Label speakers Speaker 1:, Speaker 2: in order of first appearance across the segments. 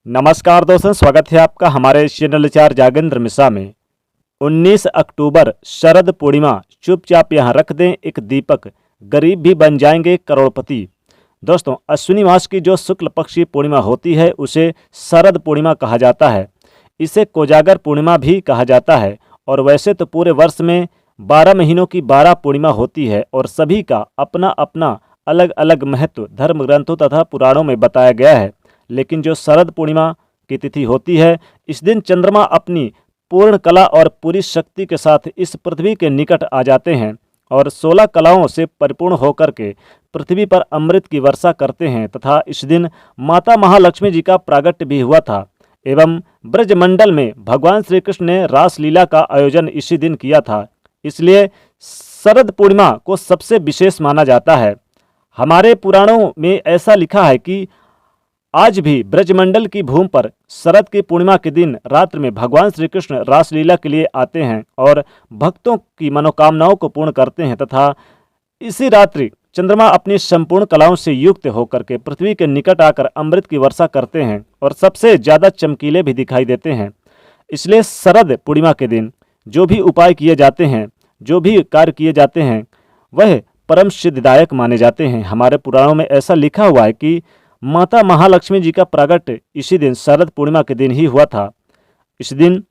Speaker 1: नमस्कार दोस्तों, स्वागत है आपका हमारे चैनल चार जागेंद्र मिश्रा में। 19 अक्टूबर शरद पूर्णिमा, चुपचाप यहाँ रख दें एक दीपक, गरीब भी बन जाएंगे करोड़पति। दोस्तों, अश्विनी मास की जो शुक्ल पक्ष की पूर्णिमा होती है उसे शरद पूर्णिमा कहा जाता है। इसे कोजागर पूर्णिमा भी कहा जाता है। और वैसे तो पूरे वर्ष में 12 महीनों की 12 पूर्णिमा होती है और सभी का अपना अपना अलग अलग महत्व धर्म ग्रंथों तथा पुराणों में बताया गया है। लेकिन जो शरद पूर्णिमा की तिथि होती है, इस दिन चंद्रमा अपनी पूर्ण कला और पूरी शक्ति के साथ इस पृथ्वी के निकट आ जाते हैं और 16 कलाओं से परिपूर्ण होकर के पृथ्वी पर अमृत की वर्षा करते हैं। तथा इस दिन माता महालक्ष्मी जी का प्रागट्य भी हुआ था एवं ब्रजमंडल में भगवान श्री कृष्ण ने रासलीला का आयोजन इसी दिन किया था। इसलिए शरद पूर्णिमा को सबसे विशेष माना जाता है। हमारे पुराणों में ऐसा लिखा है कि आज भी ब्रजमंडल की भूमि पर शरद की पूर्णिमा के दिन रात्र में भगवान श्री कृष्ण रासलीला के लिए आते हैं और भक्तों की मनोकामनाओं को पूर्ण करते हैं। तथा इसी रात्रि चंद्रमा अपनी संपूर्ण कलाओं से युक्त होकर के पृथ्वी के निकट आकर अमृत की वर्षा करते हैं और सबसे ज़्यादा चमकीले भी दिखाई देते हैं। इसलिए शरद पूर्णिमा के दिन जो भी उपाय किए जाते हैं, जो भी कार्य किए जाते हैं, वह परम सिद्धिदायक माने जाते हैं। हमारे पुराणों में ऐसा लिखा हुआ है कि माता महालक्ष्मी जी का प्रागट्य इसी दिन शरद पूर्णिमा के दिन ही हुआ था। इस दिन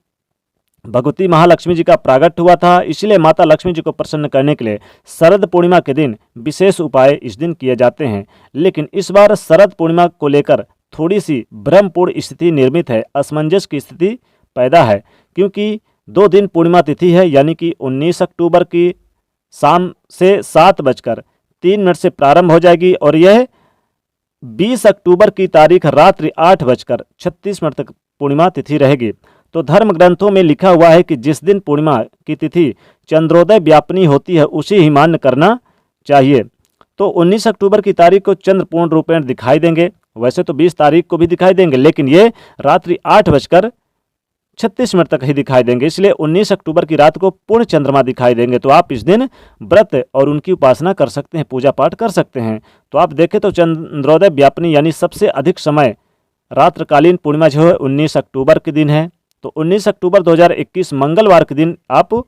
Speaker 1: भगवती महालक्ष्मी जी का प्रागट्य हुआ था, इसलिए माता लक्ष्मी जी को प्रसन्न करने के लिए शरद पूर्णिमा के दिन विशेष उपाय इस दिन किए जाते हैं। लेकिन इस बार शरद पूर्णिमा को लेकर थोड़ी सी भ्रमपूर्ण स्थिति निर्मित है, असमंजस की स्थिति पैदा है, क्योंकि 2 दिन पूर्णिमा तिथि है, यानी कि 19 अक्टूबर की शाम से 7:03 से प्रारंभ हो जाएगी और यह 20 अक्टूबर की तारीख रात्रि 8:36 तक पूर्णिमा तिथि रहेगी। तो धर्म ग्रंथों में लिखा हुआ है कि जिस दिन पूर्णिमा की तिथि चंद्रोदय व्यापनी होती है उसे ही मान्य करना चाहिए। तो 19 अक्टूबर की तारीख को चंद्र पूर्ण रूपेण दिखाई देंगे, वैसे तो 20 तारीख को भी दिखाई देंगे, लेकिन ये रात्रि 8:36 तक ही दिखाई देंगे। इसलिए 19 अक्टूबर की रात को पूर्ण चंद्रमा दिखाई देंगे। तो आप इस दिन व्रत और उनकी उपासना कर सकते हैं, पूजा पाठ कर सकते हैं। तो आप देखें तो चंद्रोदय व्यापनी यानी सबसे अधिक समय रात्रकालीन पूर्णिमा जो है 19 अक्टूबर के दिन है। तो 19 अक्टूबर 2021 मंगलवार के दिन आप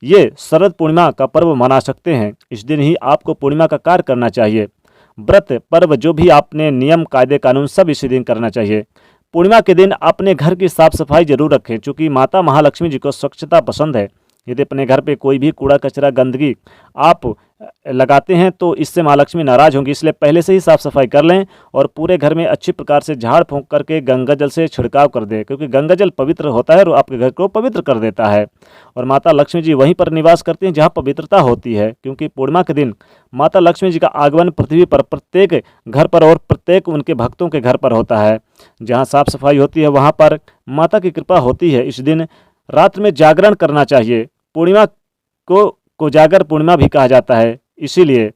Speaker 1: ये शरद पूर्णिमा का पर्व मना सकते हैं। इस दिन ही आपको पूर्णिमा का कार्य करना चाहिए। व्रत पर्व जो भी आपने नियम कायदे कानून सब इसी दिन करना चाहिए। पूर्णिमा के दिन अपने घर की साफ सफाई जरूर रखें, क्योंकि माता महालक्ष्मी जी को स्वच्छता पसंद है। यदि अपने घर पे कोई भी कूड़ा कचरा गंदगी आप लगाते हैं तो इससे माँ लक्ष्मी नाराज होंगी। इसलिए पहले से ही साफ सफाई कर लें और पूरे घर में अच्छी प्रकार से झाड़ फूंक करके गंगा जल से छिड़काव कर दें, क्योंकि गंगा जल पवित्र होता है और आपके घर को पवित्र कर देता है। और माता लक्ष्मी जी वहीं पर निवास करती हैं जहाँ पवित्रता होती है, क्योंकि पूर्णिमा के दिन माता लक्ष्मी जी का आगमन पृथ्वी पर प्रत्येक घर पर और प्रत्येक उनके भक्तों के घर पर होता है। जहाँ साफ सफाई होती है वहाँ पर माता की कृपा होती है। इस दिन रात में जागरण करना चाहिए। पूर्णिमा को कोजागर पूर्णिमा भी कहा जाता है। इसीलिए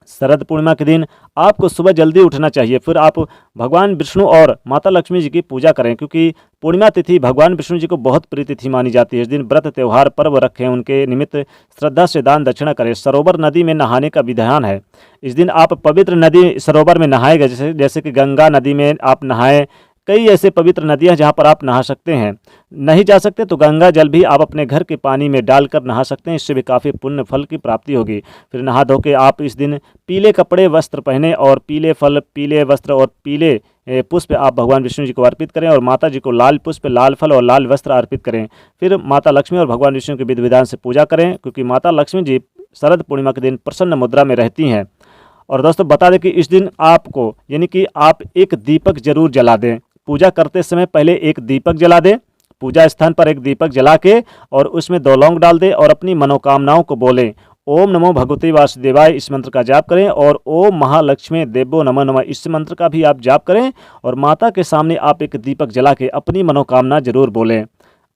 Speaker 1: शरद पूर्णिमा के दिन आपको सुबह जल्दी उठना चाहिए। फिर आप भगवान विष्णु और माता लक्ष्मी जी की पूजा करें, क्योंकि पूर्णिमा तिथि भगवान विष्णु जी को बहुत प्रिय तिथि मानी जाती है। इस दिन व्रत त्यौहार पर्व रखें, उनके निमित्त श्रद्धा से दान दक्षिणा करें। सरोवर नदी में नहाने का विधान है। इस दिन आप पवित्र नदी सरोवर में नहाएगा, जैसे कि गंगा नदी में आप नहाएं। कई ऐसे पवित्र नदियां जहां पर आप नहा सकते हैं। नहीं जा सकते तो गंगा जल भी आप अपने घर के पानी में डालकर नहा सकते हैं, इससे भी काफ़ी पुण्य फल की प्राप्ति होगी। फिर नहा धो के आप इस दिन पीले कपड़े वस्त्र पहने और पीले फल, पीले वस्त्र और पीले पुष्प आप भगवान विष्णु जी को अर्पित करें और माता जी को लाल पुष्प, लाल फल और लाल वस्त्र अर्पित करें। फिर माता लक्ष्मी और भगवान विष्णु के विधि विधान से पूजा करें, क्योंकि माता लक्ष्मी जी शरद पूर्णिमा के दिन प्रसन्न मुद्रा में रहती हैं। और दोस्तों बता दें कि इस दिन आपको यानी कि आप एक दीपक जरूर जला दें। पूजा करते समय पहले एक दीपक जला दें, पूजा स्थान पर एक दीपक जला के और उसमें 2 लौंग डाल दें और अपनी मनोकामनाओं को बोलें। ओम नमो भगवते वासुदेवाय इस मंत्र का जाप करें और ओम महालक्ष्मी देवो नमः नमः इस मंत्र का भी आप जाप करें और माता के सामने आप एक दीपक जला के अपनी मनोकामना जरूर बोलें।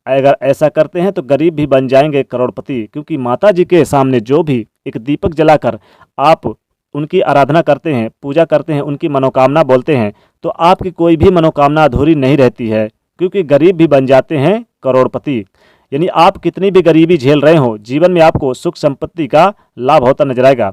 Speaker 1: अगर ऐसा करते हैं तो गरीब भी बन जाएंगे करोड़पति, क्योंकि माता जी के सामने जो भी एक दीपक जलाकर आप उनकी आराधना करते हैं, पूजा करते हैं, उनकी मनोकामना बोलते हैं, तो आपकी कोई भी मनोकामना अधूरी नहीं रहती है, क्योंकि गरीब भी बन जाते हैं करोड़पति। यानी आप कितनी भी गरीबी झेल रहे हो, जीवन में आपको सुख संपत्ति का लाभ होता नजर आएगा।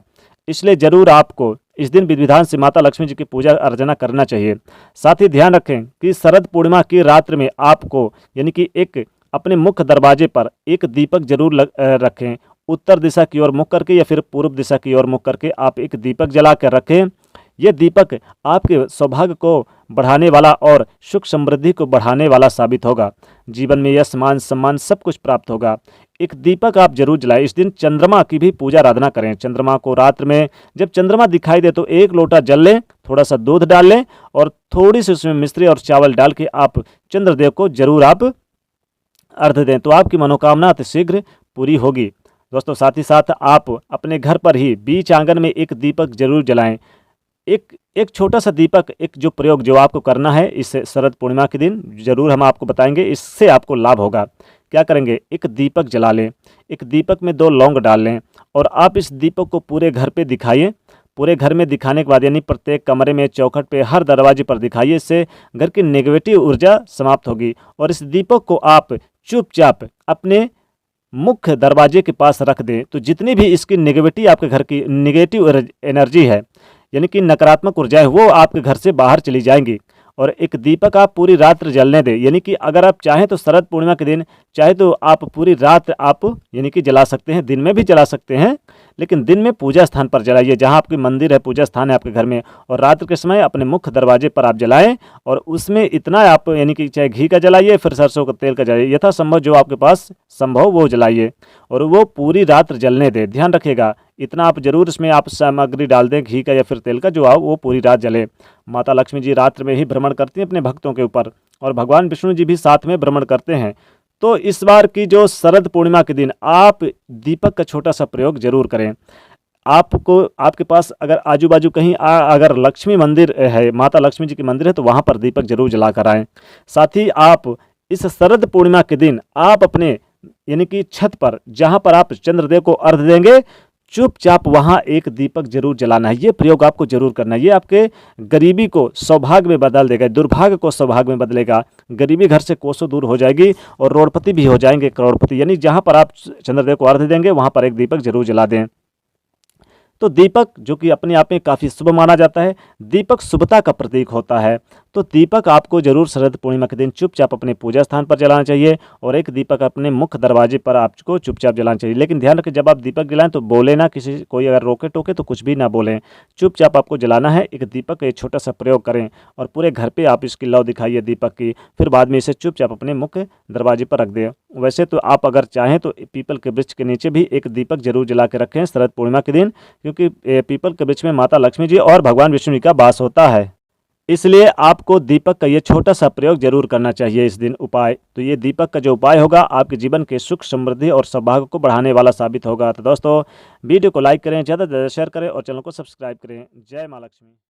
Speaker 1: इसलिए ज़रूर आपको इस दिन विधि विधान से माता लक्ष्मी जी की पूजा अर्चना करना चाहिए। साथ ही ध्यान रखें कि शरद पूर्णिमा की रात्रि में आपको यानी कि एक अपने मुख्य दरवाजे पर एक दीपक जरूर रखें। उत्तर दिशा की ओर मुख करके या फिर पूर्व दिशा की ओर मुख करके आप एक दीपक जला कर रखें। यह दीपक आपके सौभाग्य को बढ़ाने वाला और सुख समृद्धि को बढ़ाने वाला साबित होगा। जीवन में यश मान सम्मान सब कुछ प्राप्त होगा। एक दीपक आप जरूर जलाएं। इस दिन चंद्रमा की भी पूजा आराधना करें। चंद्रमा को रात्र में जब चंद्रमा दिखाई दे तो एक लोटा जल लें, थोड़ा सा दूध डाल लें और थोड़ी सी उसमें मिश्री और चावल डाल के आप चंद्रदेव को जरूर आप अर्घ्य दें, तो आपकी मनोकामना अतिशीघ्र पूरी होगी। दोस्तों, साथ ही साथ आप अपने घर पर ही बीच आंगन में एक दीपक जरूर जलाएं। एक छोटा सा दीपक, एक जो प्रयोग जो आपको करना है इस शरद पूर्णिमा के दिन, जरूर हम आपको बताएंगे, इससे आपको लाभ होगा। क्या करेंगे, एक दीपक जला लें, एक दीपक में 2 लौंग डाल लें और आप इस दीपक को पूरे घर पे दिखाइए। पूरे घर में दिखाने के बाद यानी प्रत्येक कमरे में, चौखट पे, हर दरवाजे पर दिखाइए। इससे घर की नेगेटिव ऊर्जा समाप्त होगी। और इस दीपक को आप चुपचाप अपने मुख्य दरवाजे के पास रख दें, तो जितनी भी इसकी नेगेटिविटी, आपके घर की नेगेटिव एनर्जी है यानी कि नकारात्मक ऊर्जाएं, वो आपके घर से बाहर चली जाएंगी। और एक दीपक आप पूरी रात जलने दें, यानी कि अगर आप चाहें तो शरद पूर्णिमा के दिन चाहे तो आप पूरी रात आप यानी कि जला सकते हैं, दिन में भी जला सकते हैं, लेकिन दिन में पूजा स्थान पर जलाइए, जहां आपकी मंदिर है, पूजा स्थान है आपके घर में। और रात के समय अपने मुख्य दरवाजे पर आप जलाएं और उसमें इतना आप यानी कि चाहे घी का जलाइए, फिर सरसों का तेल का जलाइए, यथासंभव जो आपके पास संभव वो जलाइए और वो पूरी रात जलने दें। ध्यान रखिएगा, इतना आप जरूर इसमें आप सामग्री डाल दें, घी का या फिर तेल का, जो आप वो पूरी रात जले। माता लक्ष्मी जी रात्र में ही भ्रमण करती हैं अपने भक्तों के ऊपर और भगवान विष्णु जी भी साथ में भ्रमण करते हैं। तो इस बार की जो शरद पूर्णिमा के दिन आप दीपक का छोटा सा प्रयोग जरूर करें। आपको आपके पास अगर आजू बाजू कहीं अगर लक्ष्मी मंदिर है, माता लक्ष्मी जी की मंदिर है, तो वहाँ पर दीपक जरूर जला कर आएँ। साथ ही आप इस शरद पूर्णिमा के दिन आप अपने यानी कि छत पर, जहाँ पर आप चंद्रदेव को अर्घ्य देंगे, चुपचाप वहाँ एक दीपक जरूर जलाना है। ये प्रयोग आपको जरूर करना है। ये आपके गरीबी को सौभाग्य में बदल देगा, दुर्भाग्य को सौभाग्य में बदलेगा। गरीबी घर से कोसों दूर हो जाएगी और रोडपति भी हो जाएंगे, करोड़पति। यानी जहाँ पर आप चंद्रदेव को अर्घ्य देंगे वहाँ पर एक दीपक जरूर जला दें। तो दीपक जो कि अपने आप में काफ़ी शुभ माना जाता है, दीपक शुभता का प्रतीक होता है। तो दीपक आपको जरूर शरद पूर्णिमा के दिन चुपचाप अपने पूजा स्थान पर जलाना चाहिए और एक दीपक अपने मुख्य दरवाजे पर आपको चुपचाप जलाना चाहिए। लेकिन ध्यान रखें, जब आप दीपक जलाएं तो बोले ना, किसी कोई अगर रोके टोके तो कुछ भी ना बोलें, चुपचाप आपको जलाना है। एक दीपक का एक छोटा सा प्रयोग करें और पूरे घर पर आप इसकी लौ दिखाइए दीपक की, फिर बाद में इसे चुपचाप अपने मुख्य दरवाजे पर रख दें। वैसे तो आप अगर चाहें तो पीपल के वृक्ष के नीचे भी एक दीपक जरूर जला के रखें शरद पूर्णिमा के दिन, क्योंकि पीपल के वृक्ष में माता लक्ष्मी जी और भगवान विष्णु जी का वास होता है। इसलिए आपको दीपक का ये छोटा सा प्रयोग जरूर करना चाहिए इस दिन उपाय। तो ये दीपक का जो उपाय होगा आपके जीवन के सुख समृद्धि और सौभाग्य को बढ़ाने वाला साबित होगा। तो दोस्तों, वीडियो को लाइक करें, ज़्यादा से ज़्यादा शेयर करें और चैनल को सब्सक्राइब करें। जय माँ लक्ष्मी।